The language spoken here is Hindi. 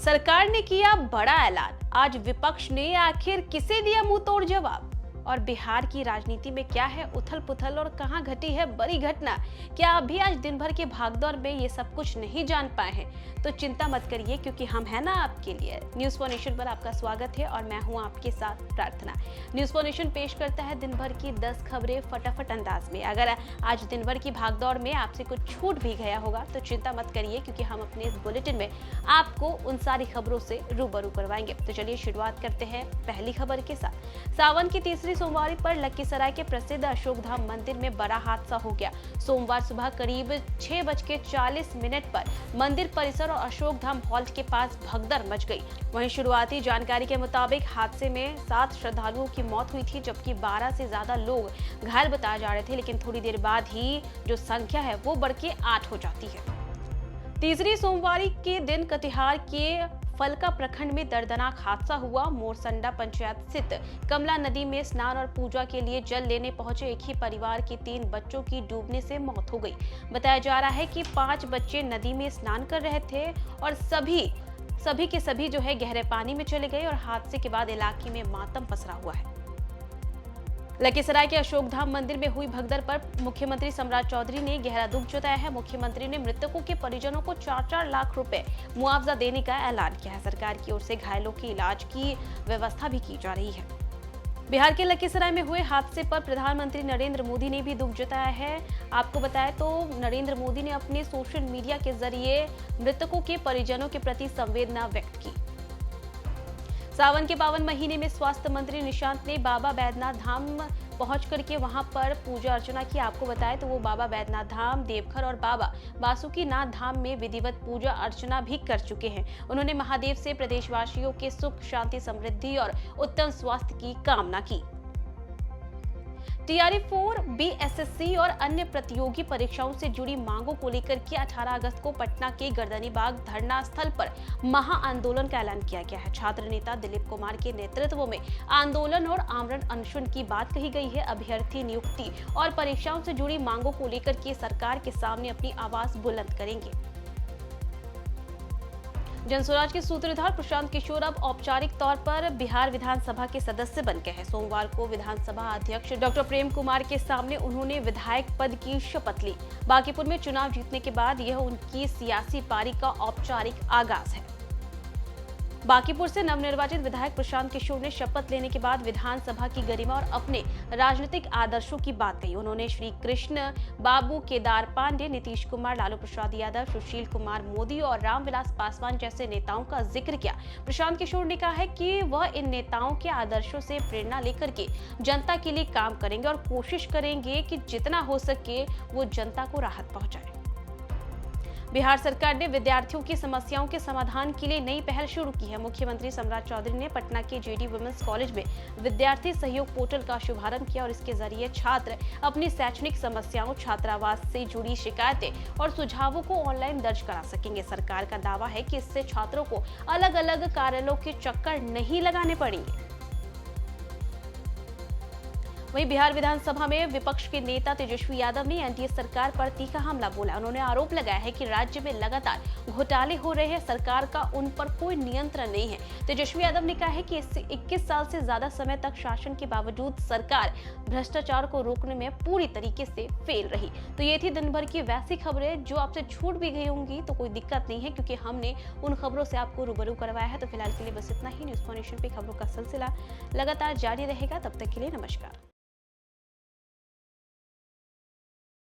सरकार ने किया बड़ा ऐलान। आज विपक्ष ने आखिर किसे दिया मुंह तोड़ जवाब। और बिहार की राजनीति में क्या है उथल पुथल और कहां घटी है बड़ी घटना। क्या अभी आज दिन भर के भागदौड़ में ये सब कुछ नहीं जान पाए हैं? तो चिंता मत करिए, क्योंकि हम हैं ना आपके लिए। न्यूज़ फॉर नेशन पर आपका स्वागत है और मैं हूं आपके साथ प्रार्थना। न्यूज़ फॉर नेशन पेश करता है दिन भर की 10 खबरें फटाफट अंदाज में। अगर आज दिन भर की भागदौड़ में आपसे कुछ छूट भी गया होगा तो चिंता मत करिए, क्योंकि हम अपने इस बुलेटिन में आपको उन सारी खबरों से रूबरू करवाएंगे। तो चलिए शुरुआत करते हैं पहली खबर के साथ। सावन की तीसरी सोमवारी पर लखीसराय के प्रसिद्ध अशोकधाम मंदिर में बड़ा हादसा हो गया। सोमवार सुबह करीब 6:40 पर मंदिर परिसर और अशोकधाम हॉल के पास भगदड़ मच गई। वहीं शुरुआती जानकारी के मुताबिक हादसे में 7 श्रद्धालुओं की मौत हुई थी, जबकि 12 से ज्यादा लोग घायल बताए जा रहे थे। लेकिन थोड़ी देर बाद ही जो संख्या है वो बढ़ के 8 हो जाती है। तीसरी सोमवारी के दिन कटिहार के फलका प्रखंड में दर्दनाक हादसा हुआ। मोरसंडा पंचायत स्थित कमला नदी में स्नान और पूजा के लिए जल लेने पहुंचे एक ही परिवार के 3 बच्चों की डूबने से मौत हो गई। बताया जा रहा है कि 5 बच्चे नदी में स्नान कर रहे थे और सभी के सभी जो है गहरे पानी में चले गए और हादसे के बाद इलाके में मातम पसरा हुआ है। लखीसराय के अशोकधाम मंदिर में हुई भगदड़ पर मुख्यमंत्री सम्राट चौधरी ने गहरा दुख जताया है। मुख्यमंत्री ने मृतकों के परिजनों को 4-4 लाख रुपए मुआवजा देने का ऐलान किया है। सरकार की ओर से घायलों के इलाज की व्यवस्था भी की जा रही है। बिहार के लखीसराय में हुए हादसे पर प्रधानमंत्री नरेंद्र मोदी ने भी दुख जताया है। आपको बताएं तो नरेंद्र मोदी ने अपने सोशल मीडिया के जरिए मृतकों के परिजनों के प्रति संवेदना व्यक्त की। सावन के पावन महीने में स्वास्थ्य मंत्री निशांत ने बाबा बैद्यनाथ धाम पहुंच करके वहां पर पूजा अर्चना की। आपको बताएं तो वो बाबा बैद्यनाथ धाम, देवघर और बाबा बासुकीनाथ धाम में विधिवत पूजा अर्चना भी कर चुके हैं। उन्होंने महादेव से प्रदेशवासियों के सुख, शांति, समृद्धि और उत्तम स्वास्थ्य की कामना की। टीआरई 4 बीएसएससी और अन्य प्रतियोगी परीक्षाओं से जुड़ी मांगों को लेकर के 18 अगस्त को पटना के गर्दनीबाग धरना स्थल पर महा आंदोलन का ऐलान किया गया है। छात्र नेता दिलीप कुमार के नेतृत्व में आंदोलन और आमरण अनशन की बात कही गई है। अभ्यर्थी नियुक्ति और परीक्षाओं से जुड़ी मांगों को लेकर के सरकार के सामने अपनी आवाज बुलंद करेंगे। जनसुराज के सूत्रधार प्रशांत किशोर अब औपचारिक तौर पर बिहार विधानसभा के सदस्य बन गए हैं। सोमवार को विधानसभा अध्यक्ष डॉक्टर प्रेम कुमार के सामने उन्होंने विधायक पद की शपथ ली। बांकीपुर में चुनाव जीतने के बाद यह उनकी सियासी पारी का औपचारिक आगाज है। बांकीपुर से नवनिर्वाचित विधायक प्रशांत किशोर ने शपथ लेने के बाद विधानसभा की गरिमा और अपने राजनीतिक आदर्शों की बात कही। उन्होंने श्री कृष्ण बाबू, केदार पांडे, नीतीश कुमार, लालू प्रसाद यादव, सुशील कुमार मोदी और रामविलास पासवान जैसे नेताओं का जिक्र किया। प्रशांत किशोर ने कहा है कि वह इन नेताओं के आदर्शों से प्रेरणा लेकर के जनता के लिए काम करेंगे और कोशिश करेंगे कि जितना हो सके वो जनता को राहत पहुंचाए। बिहार सरकार ने विद्यार्थियों की समस्याओं के समाधान के लिए नई पहल शुरू की है। मुख्यमंत्री सम्राट चौधरी ने पटना के जेडी वुमेन्स कॉलेज में विद्यार्थी सहयोग पोर्टल का शुभारंभ किया और इसके जरिए छात्र अपनी शैक्षणिक समस्याओं, छात्रावास से जुड़ी शिकायतें और सुझावों को ऑनलाइन दर्ज करा सकेंगे। सरकार का दावा है कि इससे छात्रों को अलग अलग कार्यालयों के चक्कर नहीं लगाने पड़ेंगे। वहीं बिहार विधानसभा में विपक्ष के नेता तेजस्वी यादव ने एनडीए सरकार पर तीखा हमला बोला। उन्होंने आरोप लगाया है कि राज्य में लगातार घोटाले हो रहे हैं, सरकार का उन पर कोई नियंत्रण नहीं है। तेजस्वी यादव ने कहा है कि 21 साल से ज्यादा समय तक शासन के बावजूद सरकार भ्रष्टाचार को रोकने में पूरी तरीके से फेल रही। तो ये थी दिन भर की वैसी खबरें जो आपसे छूट भी गई होंगी तो कोई दिक्कत नहीं है, क्योंकि हमने उन खबरों से आपको रूबरू करवाया है। तो फिलहाल के लिए बस इतना ही। न्यूज़ फॉर नेशन पे खबरों का सिलसिला लगातार जारी रहेगा। तब तक के लिए नमस्कार।